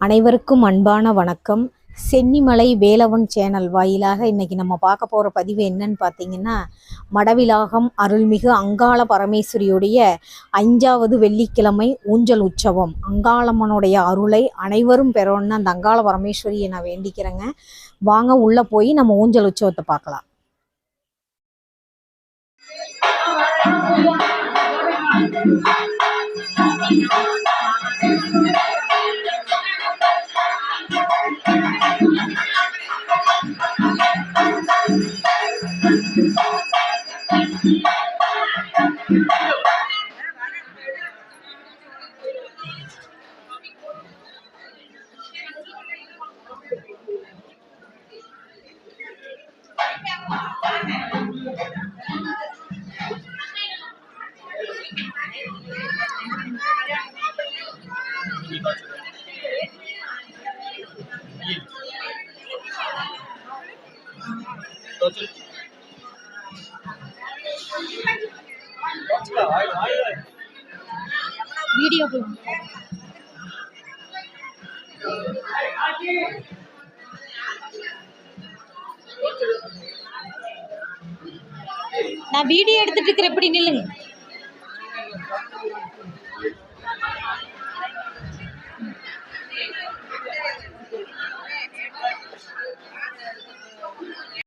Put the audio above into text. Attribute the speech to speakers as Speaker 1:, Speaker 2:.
Speaker 1: அனைவருக்கும் அன்பான வணக்கம். சென்னிமலை வேலவன் சேனல் வாயிலாக இன்றைக்கி நம்ம பார்க்க போகிற பதிவு என்னன்னு பார்த்தீங்கன்னா, மடவிலாகம் அருள்மிகு அங்காள பரமேஸ்வரியுடைய 5வது வெள்ளிக்கிழமை ஊஞ்சல் உற்சவம். அங்காளம்மனுடைய அருளை அனைவரும் பெறணும்னு அந்த அங்காள பரமேஸ்வரியை நான் வேண்டிக்கிறேங்க. வாங்க உள்ளே போய் நம்ம ஊஞ்சல் உற்சவத்தை பார்க்கலாம். வீடியோ நான் வீடியோ எடுத்துட்டு இருக்கிறேன், எப்படி நில்லுங்க.